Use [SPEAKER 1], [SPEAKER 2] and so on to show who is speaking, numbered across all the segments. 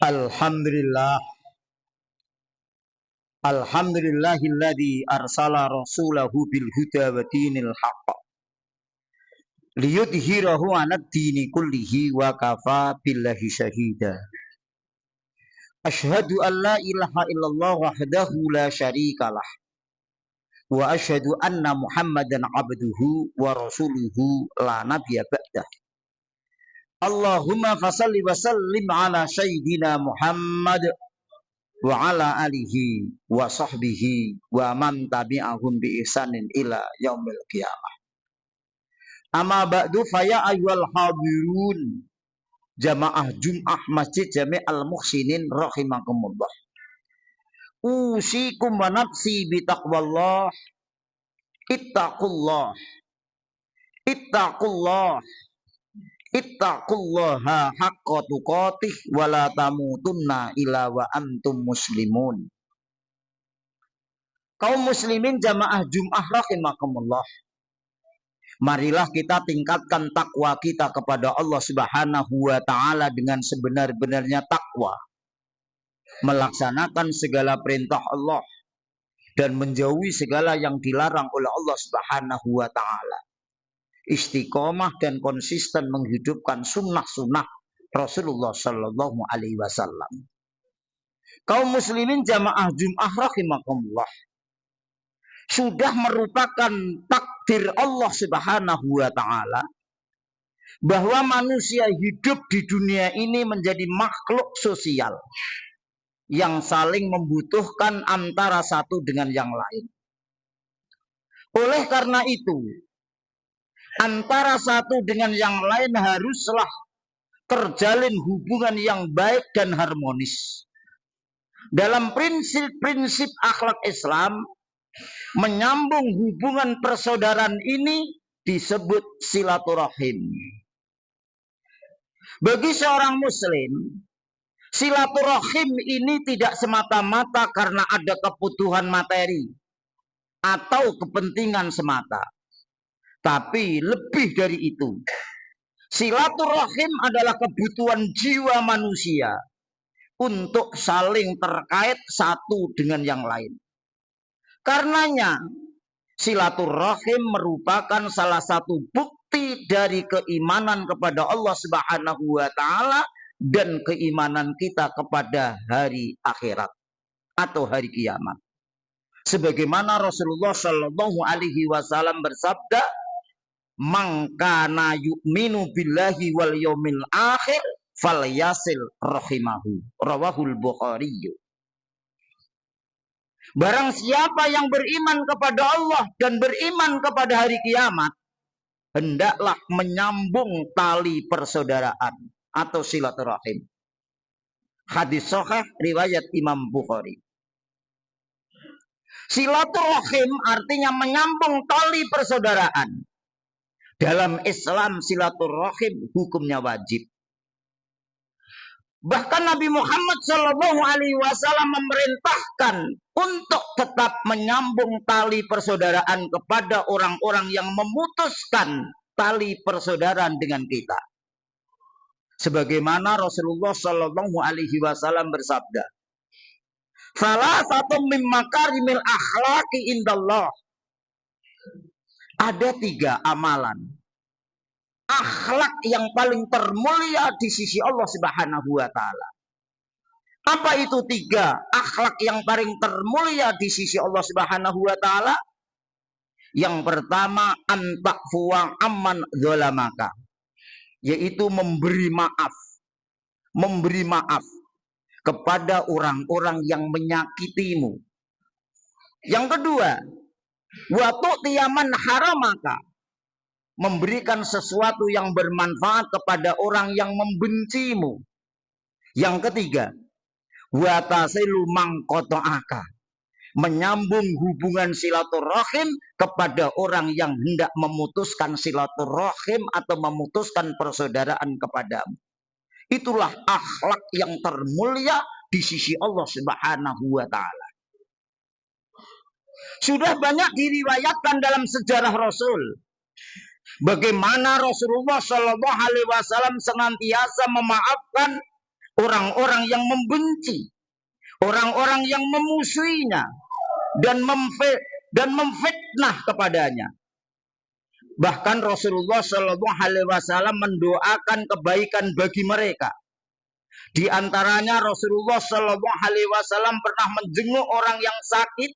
[SPEAKER 1] Alhamdulillah. Alhamdulillahilladzi arsala rasulahu bil huda wa dinil haqq liyudhhirahu 'alad dini kullihi wa kafa billahi syahida. Asyhadu an la ilaha illallah wahdahu la syarikalah wa asyhadu anna Muhammadan 'abduhu wa rasuluhu la nabiyya ba'dah. Allahumma fashalli wa sallim ala sayyidina Muhammad wa ala alihi wa sahbihi wa man tabi'ahum bi ihsanin ila yaumil qiyamah. Amma ba'du faya ayyuhal hadirun jamaah Jum'ah Masjid Jami' Al-Muhsinin rahimakumullah. Usikum wa nafsi bi taqwallah. Ittaqullah. Ittaqullah. Ittaqullaha haqqa tuqatih wa la tamutunna illa wa antum muslimun. Kaum muslimin jamaah Jum'ah rahimakumullah. Marilah kita tingkatkan takwa kita kepada Allah Subhanahu wa taala dengan sebenar-benarnya takwa. Melaksanakan segala perintah Allah dan menjauhi segala yang dilarang oleh Allah Subhanahu wa taala. Istiqomah dan konsisten menghidupkan sunnah-sunnah Rasulullah Sallallahu Alaihi Wasallam. Kaum muslimin jamaah Jum'ah rahimakumullah, sudah merupakan takdir Allah Subhanahu wa taala bahwa manusia hidup di dunia ini menjadi makhluk sosial yang saling membutuhkan antara satu dengan yang lain. Oleh karena itu, antara satu dengan yang lain haruslah terjalin hubungan yang baik dan harmonis. Dalam prinsip-prinsip akhlak Islam, menyambung hubungan persaudaraan ini disebut silaturahim. Bagi seorang muslim, silaturahim ini tidak semata-mata karena ada kebutuhan materi atau kepentingan semata. Tapi lebih dari itu, silaturahim adalah kebutuhan jiwa manusia untuk saling terkait satu dengan yang lain. Karenanya, silaturahim merupakan salah satu bukti dari keimanan kepada Allah Subhanahu wa taala dan keimanan kita kepada hari akhirat atau hari kiamat. Sebagaimana Rasulullah Shallallahu Alaihi Wasallam bersabda, "Man kana yu'minu billahi wal yaumil akhir falyasil rahimahu." Rawahul Bukhari. Barang siapa yang beriman kepada Allah dan beriman kepada hari kiamat, hendaklah menyambung tali persaudaraan atau silaturahim. Hadis sahih riwayat Imam Bukhari. Silaturahim artinya menyambung tali persaudaraan. Dalam Islam silaturahim hukumnya wajib. Bahkan Nabi Muhammad Shallallahu Alaihi Wasallam memerintahkan untuk tetap menyambung tali persaudaraan kepada orang-orang yang memutuskan tali persaudaraan dengan kita. Sebagaimana Rasulullah Shallallahu Alaihi Wasallam bersabda, "Salah satu min makarimil akhlaqi indallah." Ada 3 amalan akhlak yang paling termulia di sisi Allah Subhanahu wa taala. Apa itu 3 akhlak yang paling termulia di sisi Allah Subhanahu wa taala? Yang pertama, antaqfuwa amman zalamaka, yaitu memberi maaf. Memberi maaf kepada orang-orang yang menyakitimu. Yang kedua, wa tu'tiyaman haramaka, memberikan sesuatu yang bermanfaat kepada orang yang membencimu. Yang ketiga, wa tasilu man qata'aka, menyambung hubungan silaturahim kepada orang yang hendak memutuskan silaturahim atau memutuskan persaudaraan kepadamu. Itulah akhlak yang termulia di sisi Allah Subhanahu wa taala. Sudah banyak diriwayatkan dalam sejarah Rasul bagaimana Rasulullah Shallallahu Alaihi Wasallam senantiasa memaafkan orang-orang yang membenci, orang-orang yang memusuhinya dan memfitnah kepadanya. Bahkan Rasulullah Shallallahu Alaihi Wasallam mendoakan kebaikan bagi mereka. Di antaranya Rasulullah Shallallahu Alaihi Wasallam pernah menjenguk orang yang sakit,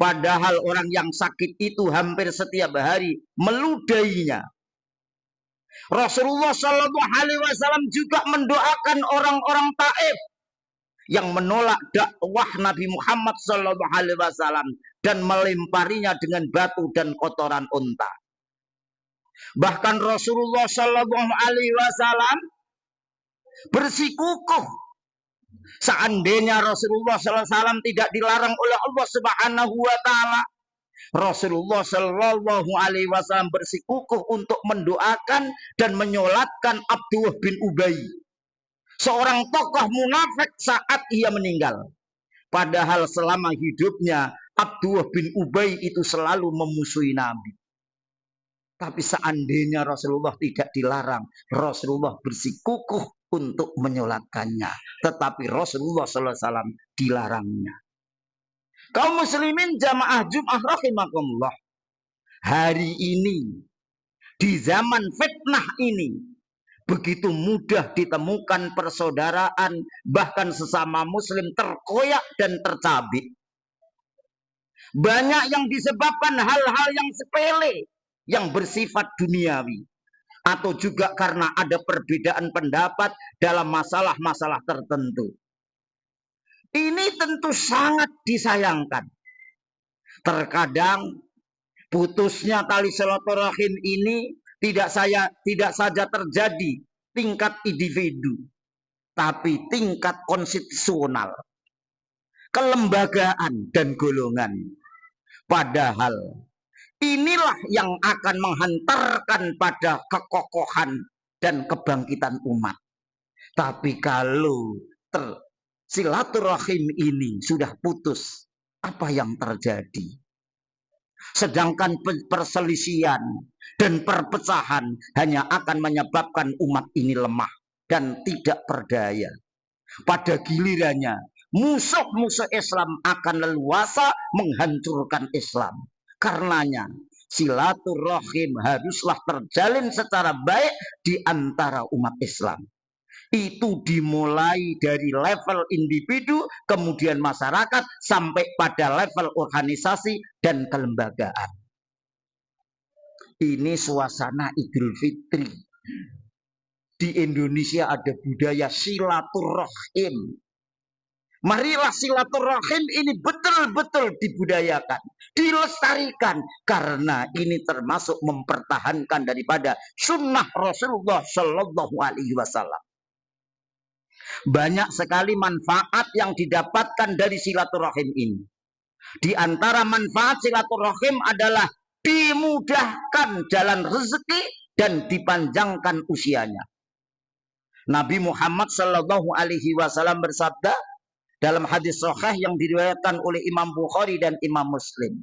[SPEAKER 1] padahal orang yang sakit itu hampir setiap hari meludainya. Rasulullah Shallallahu Alaihi Wasallam juga mendoakan orang-orang Taif yang menolak dakwah Nabi Muhammad Shallallahu Alaihi Wasallam dan melemparinya dengan batu dan kotoran unta. Bahkan Rasulullah Shallallahu Alaihi Wasallam bersikukuh, seandainya Rasulullah Sallallahu Alaihi Wasallam tidak dilarang oleh Allah Subhanahu Wa Taala, Rasulullah Shallallahu Alaihi Wasallam bersikukuh untuk mendoakan dan menyolatkan Abdullah bin Ubay, seorang tokoh munafik saat ia meninggal. Padahal selama hidupnya Abdullah bin Ubay itu selalu memusuhi Nabi. Tapi seandainya Rasulullah tidak dilarang, Rasulullah bersikukuh untuk menyolatkannya. Tetapi Rasulullah SAW dilarangnya. Kaum muslimin jamaah Jum'ah rahimakumullah. Hari ini, di zaman fitnah ini, begitu mudah ditemukan persaudaraan, bahkan sesama muslim terkoyak dan tercabik. Banyak yang disebabkan hal-hal yang sepele, yang bersifat duniawi, atau juga karena ada perbedaan pendapat dalam masalah-masalah tertentu. Ini tentu sangat disayangkan. Terkadang putusnya tali silaturahim ini tidak saja terjadi tingkat individu, tapi tingkat konstitusional, kelembagaan dan golongan. Padahal inilah yang akan menghantarkan pada kekokohan dan kebangkitan umat. Tapi kalau silaturahim ini sudah putus, apa yang terjadi? Sedangkan perselisihan dan perpecahan hanya akan menyebabkan umat ini lemah dan tidak berdaya. Pada gilirannya, musuh-musuh Islam akan leluasa menghancurkan Islam. Karenanya silaturahim haruslah terjalin secara baik di antara umat Islam. Itu dimulai dari level individu, kemudian masyarakat, sampai pada level organisasi dan kelembagaan. Ini suasana Idul Fitri. Di Indonesia ada budaya silaturahim. Marilah silaturahim ini betul-betul dibudayakan, dilestarikan, karena ini termasuk mempertahankan daripada sunnah Rasulullah Shallallahu Alaihi Wasallam. Banyak sekali manfaat yang didapatkan dari silaturahim ini. Di antara manfaat silaturahim adalah dimudahkan jalan rezeki dan dipanjangkan usianya. Nabi Muhammad Shallallahu Alaihi Wasallam bersabda dalam hadis sahih yang diriwayatkan oleh Imam Bukhari dan Imam Muslim.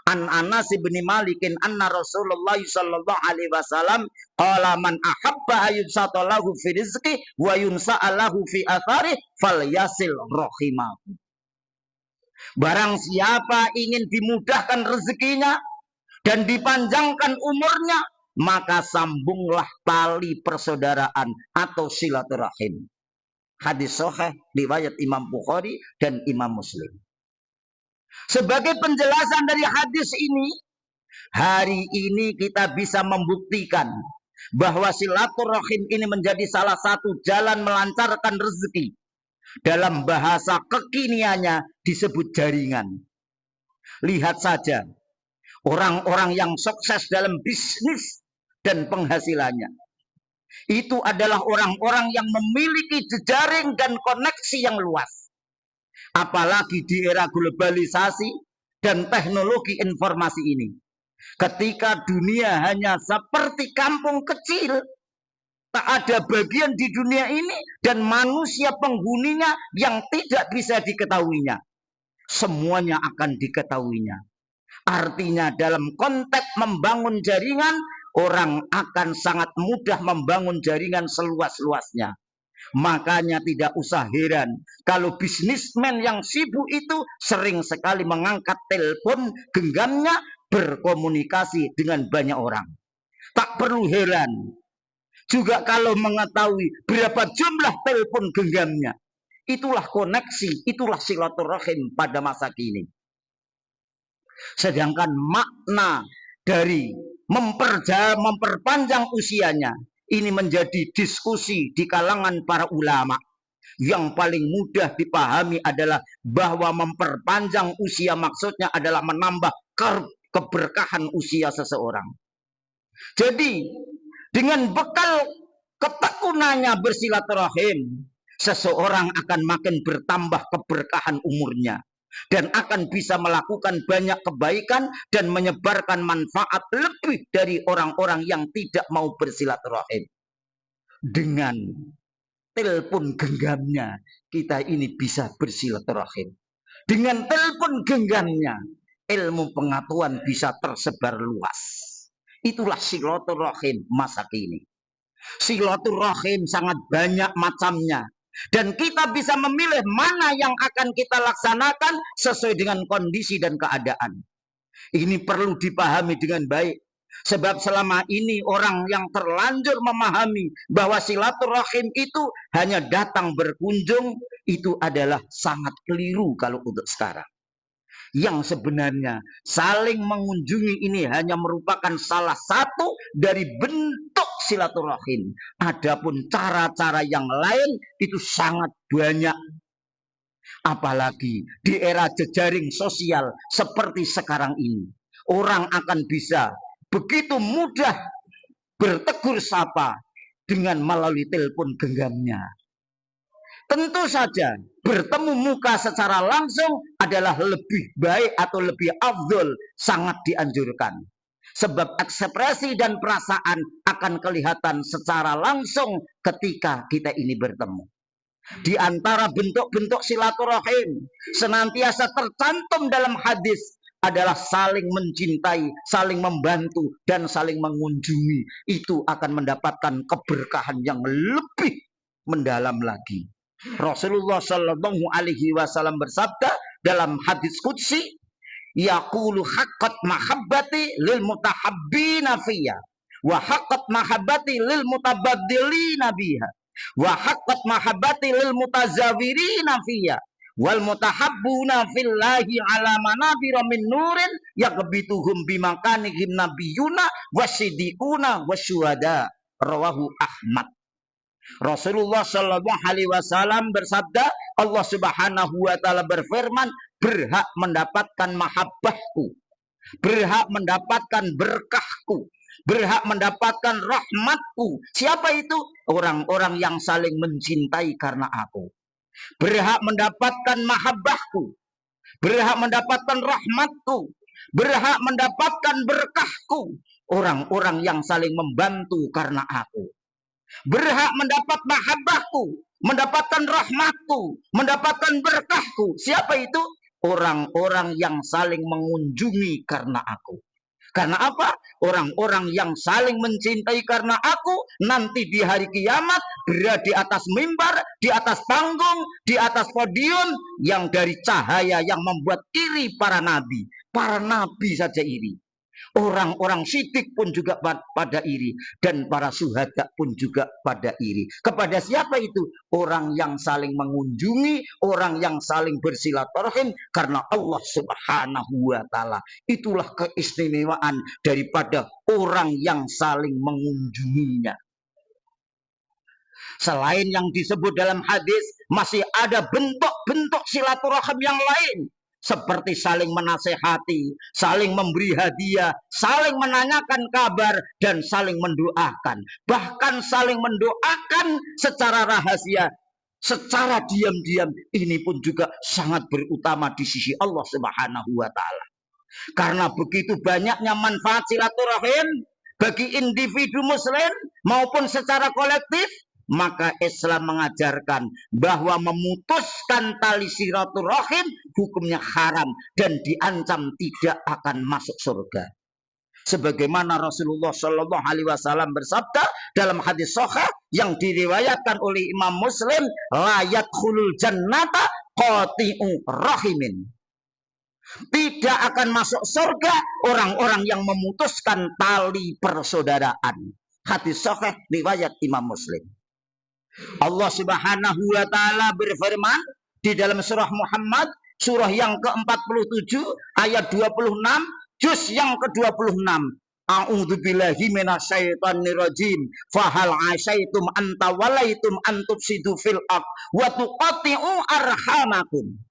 [SPEAKER 1] An Anas bin Malikin anna Rasulullah sallallahu alaihi wasallam qala man ahabba ayyubsatalahu fi rizqi wa yunsa'alahu fi athari falyasil rahimahu. Barang siapa ingin dimudahkan rezekinya dan dipanjangkan umurnya, maka sambunglah tali persaudaraan atau silaturahim. Hadis sahih riwayat Imam Bukhari dan Imam Muslim. Sebagai penjelasan dari hadis ini, hari ini kita bisa membuktikan bahwa silaturahim ini menjadi salah satu jalan melancarkan rezeki. Dalam bahasa kekiniannya disebut jaringan. Lihat saja orang-orang yang sukses dalam bisnis dan penghasilannya. Itu adalah orang-orang yang memiliki jejaring dan koneksi yang luas. Apalagi di era globalisasi dan teknologi informasi ini. Ketika dunia hanya seperti kampung kecil, tak ada bagian di dunia ini dan manusia penghuninya yang tidak bisa diketahuinya. Semuanya akan diketahuinya. Artinya dalam konteks membangun jaringan, orang akan sangat mudah membangun jaringan seluas-luasnya. Makanya tidak usah heran kalau bisnismen yang sibuk itu sering sekali mengangkat telepon genggamnya berkomunikasi dengan banyak orang. Tak perlu heran juga kalau mengetahui berapa jumlah telepon genggamnya. Itulah koneksi, itulah silaturahim pada masa kini. Sedangkan makna dari memperpanjang usianya ini menjadi diskusi di kalangan para ulama. Yang paling mudah dipahami adalah bahwa memperpanjang usia maksudnya adalah menambah keberkahan usia seseorang. Jadi dengan bekal ketekunannya bersilaturahim, seseorang akan makin bertambah keberkahan umurnya dan akan bisa melakukan banyak kebaikan dan menyebarkan manfaat lebih dari orang-orang yang tidak mau bersilaturahim. Dengan telepon genggamnya kita ini bisa bersilaturahim. Dengan telepon genggamnya ilmu pengetahuan bisa tersebar luas. Itulah silaturahim masa kini. Silaturahim sangat banyak macamnya. Dan kita bisa memilih mana yang akan kita laksanakan sesuai dengan kondisi dan keadaan. Ini perlu dipahami dengan baik. Sebab selama ini orang yang terlanjur memahami bahwa silaturahim itu hanya datang berkunjung, itu adalah sangat keliru kalau untuk sekarang. Yang sebenarnya saling mengunjungi ini hanya merupakan salah satu dari bentuk silaturahim. Adapun cara-cara yang lain itu sangat banyak. Apalagi di era jejaring sosial seperti sekarang ini. Orang akan bisa begitu mudah bertegur sapa dengan melalui telepon genggamnya. Tentu saja bertemu muka secara langsung adalah lebih baik atau lebih afdol, sangat dianjurkan. Sebab ekspresi dan perasaan akan kelihatan secara langsung ketika kita ini bertemu. Di antara bentuk-bentuk silaturahim senantiasa tercantum dalam hadis adalah saling mencintai, saling membantu, dan saling mengunjungi. Itu akan mendapatkan keberkahan yang lebih mendalam lagi. Rasulullah Shallallahu Alaihi Wasallam bersabda dalam hadis qudsi, yaqulu haqqat mahabbati lil mutahabbina fiyya wa haqqat mahabbati lil mutabaddilina biha wa haqqat mahabbati lil mutazawirina fiyya wal mutahabbuna fillahi ala manabira min nurin yaqbituhum bimakanihim nabiyuna wasidiuna wasyuhada. Rawahu Ahmad. Rasulullah Shallallahu Alaihi Wasallam bersabda, Allah Subhanahu Wa Taala berfirman, berhak mendapatkan mahabbahku, berhak mendapatkan berkahku, berhak mendapatkan rahmatku. Siapa itu? Orang-orang yang saling mencintai karena aku. Berhak mendapatkan mahabbahku, berhak mendapatkan rahmatku, berhak mendapatkan berkahku. Orang-orang yang saling membantu karena aku. Berhak mendapat mahabbahku, mendapatkan rahmatku, mendapatkan berkahku. Siapa itu? Orang-orang yang saling mengunjungi karena aku. Karena apa? Orang-orang yang saling mencintai karena aku nanti di hari kiamat berada di atas mimbar, di atas panggung, di atas podium yang dari cahaya yang membuat iri para nabi. Para nabi saja iri. Orang-orang sidik pun juga pada iri. Dan para syuhada pun juga pada iri. Kepada siapa itu? Orang yang saling mengunjungi, orang yang saling bersilaturahim karena Allah Subhanahu Wa Taala. Itulah keistimewaan daripada orang yang saling mengunjunginya. Selain yang disebut dalam hadis, masih ada bentuk-bentuk silaturahim yang lain. Seperti saling menasehati, saling memberi hadiah, saling menanyakan kabar, dan saling mendoakan. Bahkan saling mendoakan secara rahasia, secara diam-diam. Ini pun juga sangat berutama di sisi Allah Subhanahu Wa Taala. Karena begitu banyaknya manfaat silaturahim bagi individu muslim maupun secara kolektif, maka Islam mengajarkan bahwa memutuskan tali silaturahim hukumnya haram dan diancam tidak akan masuk surga. Sebagaimana Rasulullah Shallallahu Alaihi Wasallam bersabda dalam hadis sahih yang diriwayatkan oleh Imam Muslim, la yadkhulul jannata qati'u rahimin. Tidak akan masuk surga orang-orang yang memutuskan tali persaudaraan. Hadis sahih riwayat Imam Muslim. Allah Subhanahu wa taala berfirman di dalam surah Muhammad, surah yang ke-47 ayat 26, juz yang ke-26. A'udzubillahi minasyaitonirrajim. Fahal asaitum anta walaitum antufsidu fil ard wa tuqatti'u arhamakum.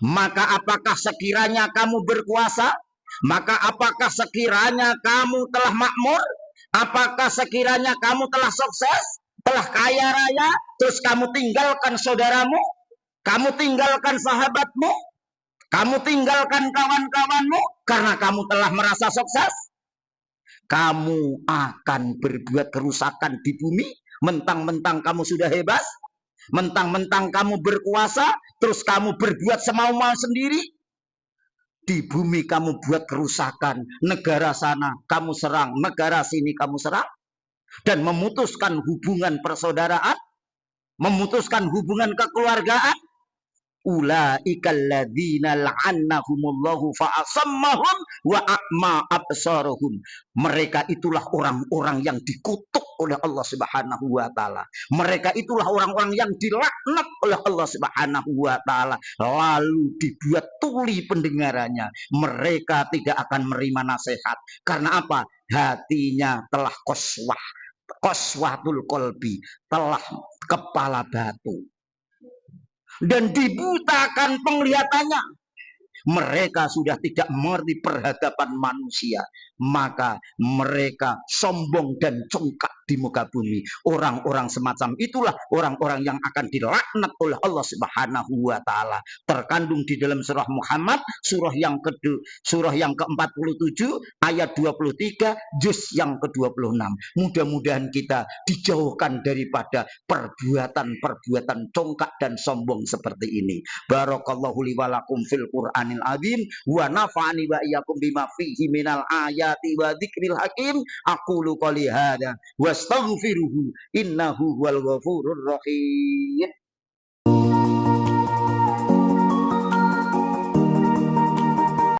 [SPEAKER 1] Maka apakah sekiranya kamu berkuasa? Maka apakah sekiranya kamu telah makmur? Apakah sekiranya kamu telah sukses? Telah kaya raya? Terus kamu tinggalkan saudaramu? Kamu tinggalkan sahabatmu? Kamu tinggalkan kawan-kawanmu? Karena kamu telah merasa sukses? Kamu akan berbuat kerusakan di bumi? Mentang-mentang kamu sudah hebat? Mentang-mentang kamu berkuasa, terus kamu berbuat semau-mau sendiri. Di bumi kamu buat kerusakan. Negara sana kamu serang, negara sini kamu serang. Dan memutuskan hubungan persaudaraan. Memutuskan hubungan kekeluargaan. Ulaikal ladzina la'annahumullahu fa'asammahum wa a'ma absaruhum. Mereka itulah orang-orang yang dikutuk oleh Allah Subhanahu wa taala. Mereka itulah orang-orang yang dilaknat oleh Allah Subhanahu wa taala, lalu dibuat tuli pendengarannya. Mereka tidak akan menerima nasihat. Karena apa? Hatinya telah qaswatul qalbi, telah kepala batu. Dan dibutakan penglihatannya. Mereka sudah tidak mengerti perhadapan manusia. Maka mereka sombong dan congkak di muka bumi. Orang-orang semacam itulah orang-orang yang akan dilaknat oleh Allah Subhanahu wa taala. Terkandung di dalam surah Muhammad, surah yang ke-47 ayat 23, juz yang ke-26. Mudah-mudahan kita dijauhkan daripada perbuatan-perbuatan congkak dan sombong seperti ini. Barakallahu li wa lakum fil Qur'anil azim wa nafa'ani wa iyyakum bima fihi minal ayati wa dzikril hakim. Aqulu qouli hadza wastaghfiruhu innahu huwal ghafurur rahim.